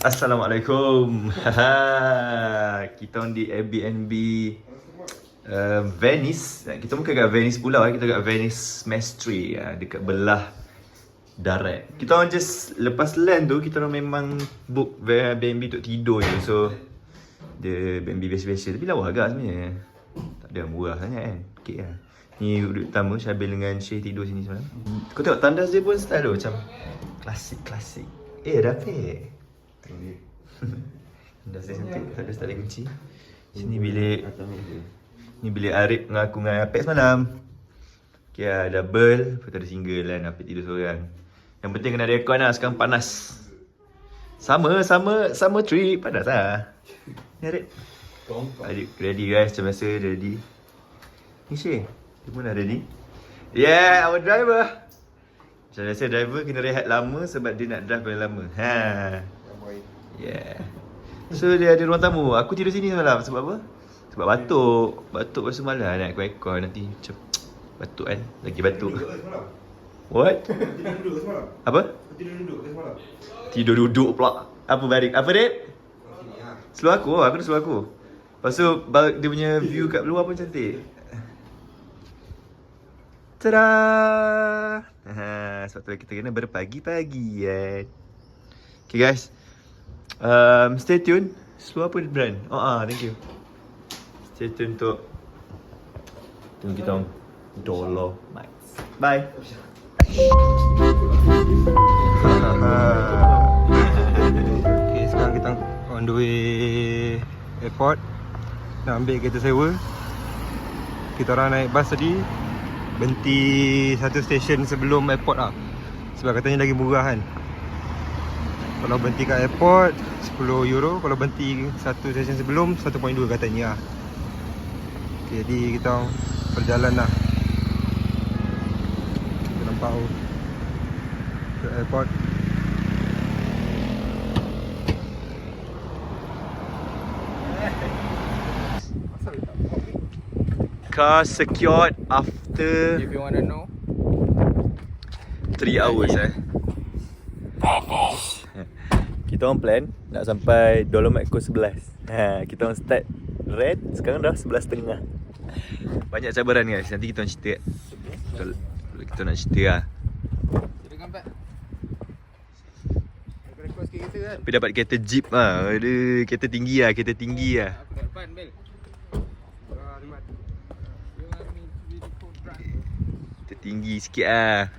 Assalamualaikum. Kita orang di Airbnb Venice. Kita bukan kat Venice pulau, kita kat Venice Mestri, dekat belah darat. Kita orang just lepas land tu, kita orang memang book Airbnb untuk tidur je. So dia Airbnb biasa-biasa, tapi lawa agak sebenarnya. Tak ada murah sangat kan. Okay lah. Ni duduk pertama, Syabil dengan Syekh tidur sini semalam. Kau tengok tandas dia pun style tu macam klasik-klasik. Rapi. Dah saya cantik, ada tali kunci. Sini bilik. Ni bilik Arif dengan aku dengan Apek semalam. Okay lah, double. Lepas tu ada single kan, Apek tidur seorang. Yang penting kena ada aircon lah, sekarang panas. Sama trip, panas lah. Ni Arif. Arif ready guys, macam biasa ready. Ni Syekh, dia pun dah ready. Yeah, our driver. Macam biasa driver kena rehat lama sebab dia nak drive paling lama. Yeah. So dia ada ruang tamu. Aku tidur sini semalam. Sebab apa? Sebab batuk. Batuk pasal malam nak aircon nanti macam batuk kan. Lagi batuk. What? Tidur duduk ke semalam? Apa? Tidur duduk ke semalam? Tidur duduk pula. Apa barik? Apa Dek? Seluar aku. Aku ada seluar aku. Lepas tu dia punya view kat luar pun cantik. Tada! Sebab tu kita kena berpagi-pagi kan. Okay guys. Stay tune. Seluar apa brand? Thank you. Stay tune untuk tunggu kita orang Dolomites. Bye. Okay, sekarang kita on the way airport. Nak ambil kereta sewa. Kita orang naik bas tadi, berhenti satu stesen sebelum airport lah. Sebab katanya lagi murah kan. Kalau berhenti kat airport €10. Kalau berhenti satu stesen sebelum 1.2 katanya. Okay, jadi kita berjalan lah. Kita nampak ke airport. Car secured after If you wanna know 3 hours Kita orang plan nak sampai Dolomite Coast 11. Kita orang start red, sekarang dah 11.30. Banyak cabaran guys, nanti kita orang cerita. Kita nak cerita lah. Kita kan Pak request kereta kan. Tapi dapat kereta jeep lah. Kereta tinggi lah, kereta tinggi lah. Aku kat depan Bel. Kereta tinggi sikit lah.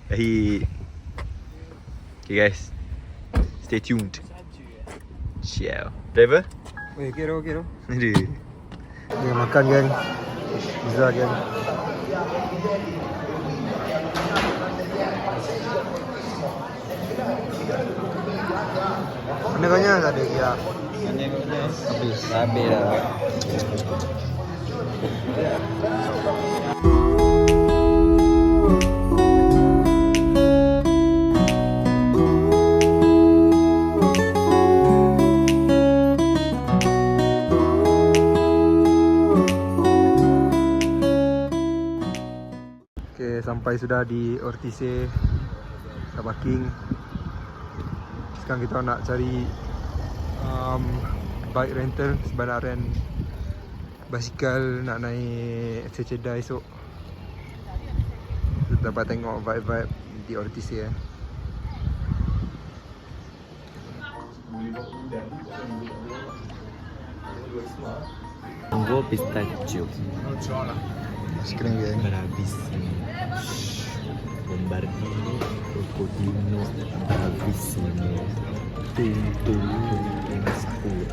Baik. Okay guys, stay tuned. Ciao. Driver? Weh, kira. Aduh. Dia makan kan. Pizza kan. Mana banyak tak ada kira. Habis dah. Okay, sampai sudah di Ortiz kat parking. Sekarang kita nak cari bike rental sebab nak rent basikal nak naik Seceda esok. Kita dapat tengok vibe-vibe di Ortiz Mango pistachio. Sekarang kan. Bravissimo. Bombardino, crocodilo, bravissimo. Tinto, scuro.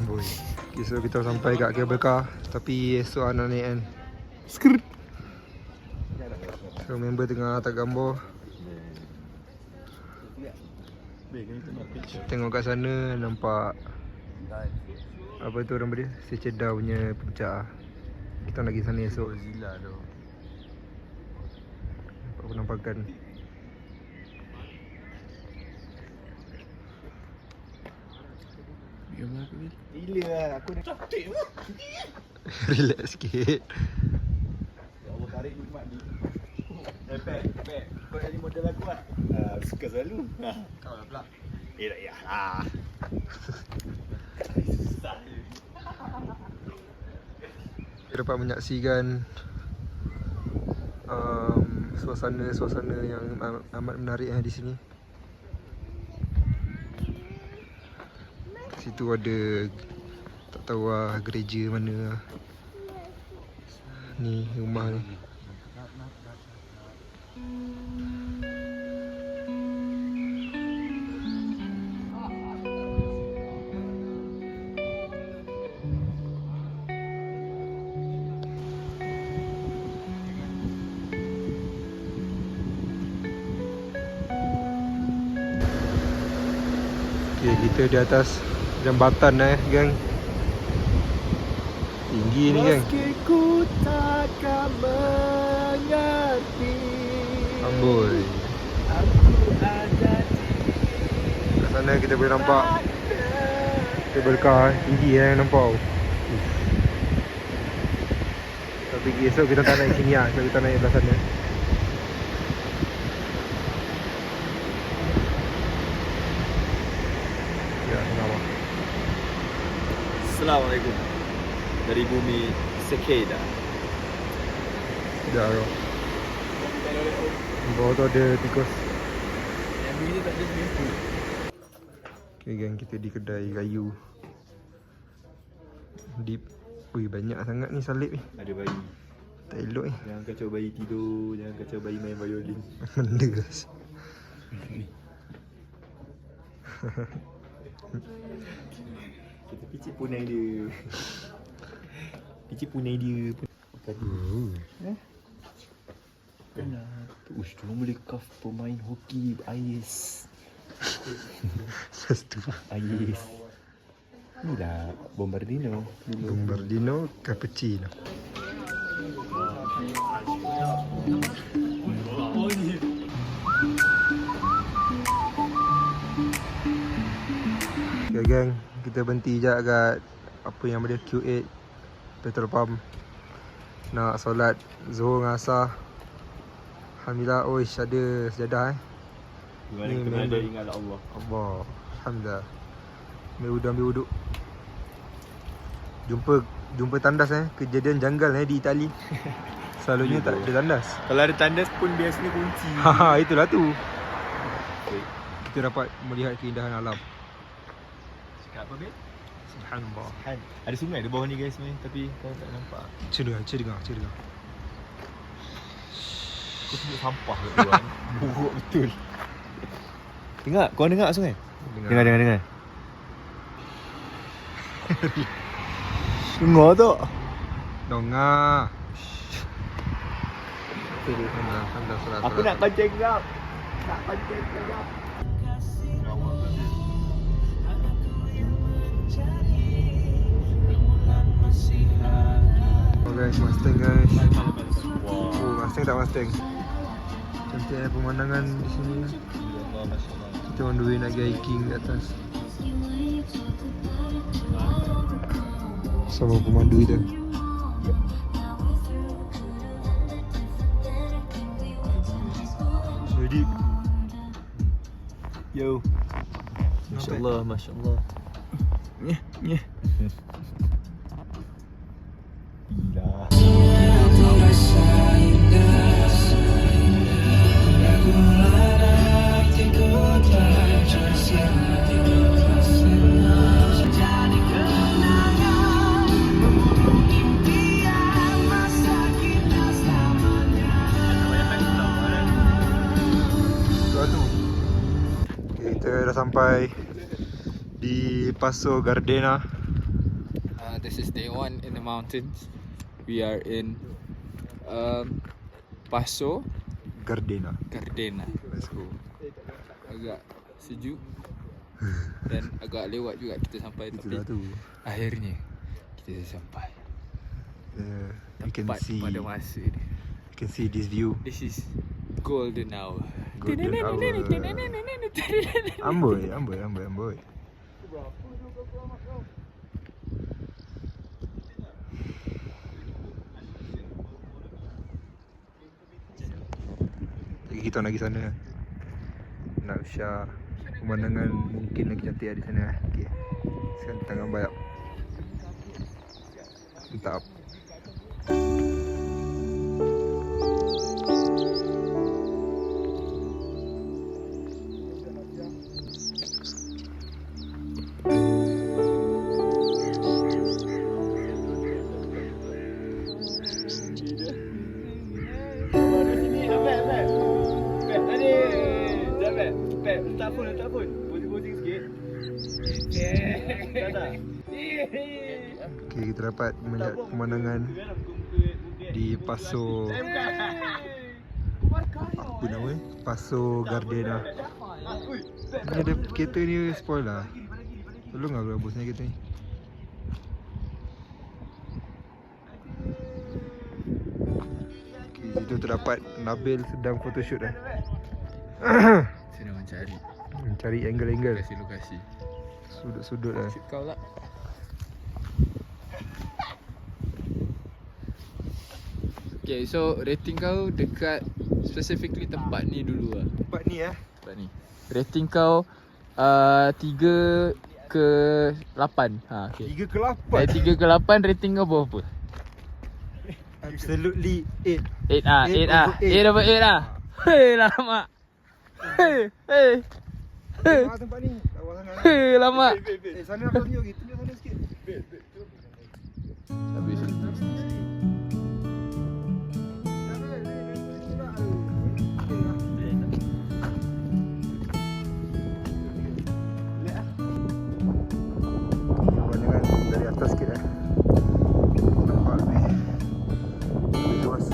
Boy. Okay, so kita sampai kat cable car. Tapi esok nak naik kan. Skirt. So member tengah letak gambar. Tengok kat sana nampak apa tu nama dia? Seceda punya puncak. Kita nak pergi sana esok. Zilla tu. Nampak penampakan. Gila lah, aku dah cantik pun. Relax sikit. Ya Allah, tarik nikmat ni. Pek. Kau jadi model aku lah. Suka selalu. Kau lah pula. Tak payahlah. Susah je. Kita dapat menyaksikan suasana yang amat menarik di sini. Situ ada, tak tahu lah gereja mana lah. Ni rumah ni. Okay, kita di atas jambatan gang. Tinggi ni gang. Meski ku takkan mengerti, Amboi. aku ada Kat sana kita boleh nampak kabel car tinggi nampak. Tapi esok kita tak naik sini lah. Esok kita naik belah sana. Ya, kenapa? Assalamualaikum. Dari bumi Sekeda. Sekejap bro. Bawah tu ada tikus. Yang bunyi tak ada seminggu. Okay gang, kita di kedai kayu Deep. Ui, banyak sangat ni salib ni. Ada bayi. Tak elok ni. Jangan kacau bayi tidur, jangan kacau bayi main violin. Benda guys. Kita picit punai dia. Picit punai dia. Uish, tu boleh cuff pemain hoki Ais. Satu. Ais. Ni lah Bombardino. Bombardino Cappuccino. Okay gang, kita berhenti sekejap kat apa yang ada Q8 petrol pump. Nak solat Zuhur dengan Asar. Alhamdulillah, oish ada sejadah Gimana Ni kita berada, memang- ingatlah Allah. Allah, Alhamdulillah. Ambil wuduk. Jumpa tandas kejadian janggal di Itali. Selalunya tak ada tandas. Kalau ada tandas pun biasanya kunci. Haha, itulah tu. Okay. Kita dapat melihat keindahan alam. Cakap apa, Bil? Subhanallah. Kan? Ada sungai di bawah ni guys ni, tapi kau tak nampak. Cerdengar. Kau sebut sampah kat luar. Buruk betul. Dengar, kau dengar tak sungai? Dengar. Dengar tak? Donga. Alhamdulillah. Aku nak pancing kau. Oh guys, Mustang guys. Oh, Mustang tak Mustang. Cantik pemandangan di sini. Kita on the way nak pergi hiking di atas. Sama pemandu kita. Jadi, Yo. Masya-Allah. Nyeh. Gila. kita dah sampai di Passo Gardena. This is day 1 in the mountains. We are in Passo Gardena. Gardena. Let's go. Agak sejuk dan agak lewat juga kita sampai, Itulah tapi tu. akhirnya kita dah sampai. You can Tepat see. pada masa ni. You can see this view. This is golden hour. Golden hour. Amboi. kita nak pergi sana. Nak share pemandangan mungkin lagi cantik di sana. Okey. Sekarang kita tengah bayar. Mantap. Okay, kita dapat melihat pemandangan di Passo, apa nama Passo Gardena. Ni ada kereta ni spoil lah. Tolong lah bosnya kereta ni. Okay, situ terdapat Nabil sedang photoshoot lah. Sini mencari Mencari angle-angle, lokasi. sudut-sudut lah. Shoot kau lah. Okay, so rating kau dekat specifically tempat ni dulu lah. Tempat ni Tempat ni. Rating kau 3 ke 8. Ha, okay. 3 ke 8. Dari 3 ke 8 rating kau berapa? Absolutely 8. 8 ah, 8 ah. 8 over 8 lah. Hei, lama. Hei. Tempat ni lawa sangat. Hei, lama. Sana nak tunjuk kita tunjuk sana sikit. Habis. Pemandangan dari atas sikit nampak lebih luas.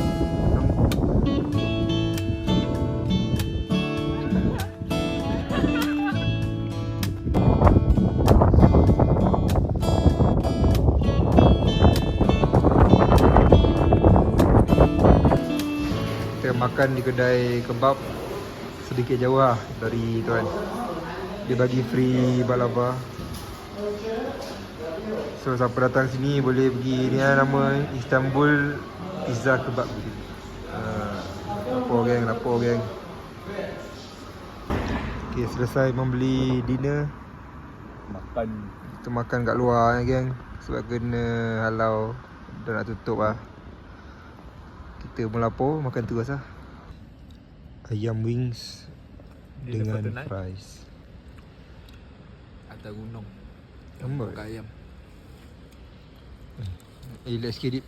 Kita makan di kedai kebab sedikit jauh lah dari tu kan. Dia bagi free balaba. So siapa datang sini boleh pergi ni lah, nama Istanbul Pizza Kebab. Lapor geng. Okay, selesai membeli dinner. Kita makan kat luar geng. Sebab kena halau. Dah nak tutup lah. Kita melapor makan terus lah. Ayam wings Dia dengan dapat naik. fries. Atas gunung. Amboi. Makan ayam. Let's get it.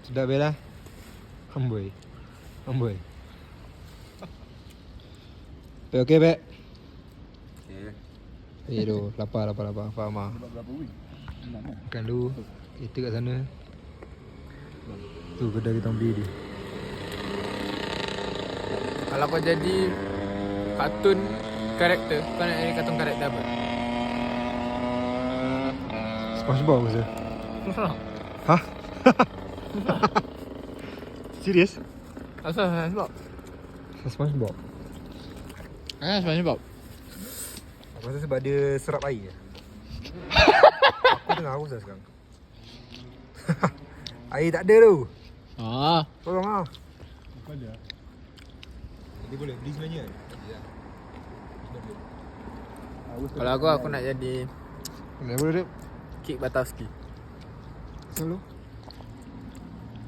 Sedap Bella. Amboi. Okey Bek. Okay. Doh, lapar. Faham ah. Makan dulu. Kita kat sana. Tu kedai kita beli dia. Kalau kau jadi kartun karakter, kau nak jadi kartun karakter apa? SpongeBob ke? Hah? Serius? Asal SpongeBob? SpongeBob. SpongeBob. Aku rasa sebab dia serap air. Aku tengah haus dah sekarang. Air tak ada tu. Tolong lah. Bukan dia. Dia boleh beli sebenarnya. Kalau aku nak jadi Mana boleh dek? Kick Batowski. Tolong.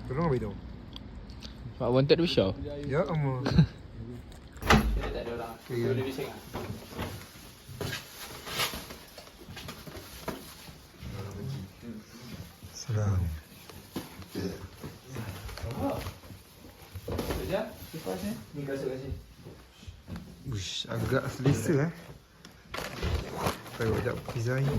Tolong apa itu? Pak Wanted tu show. Ya ampun. Tak ada orang. Okay. Boleh bising ah. Sedang. Sekejap. Kipas ni. Ni kasih. Uish, agak selesa Tengok sekejap pizza ni.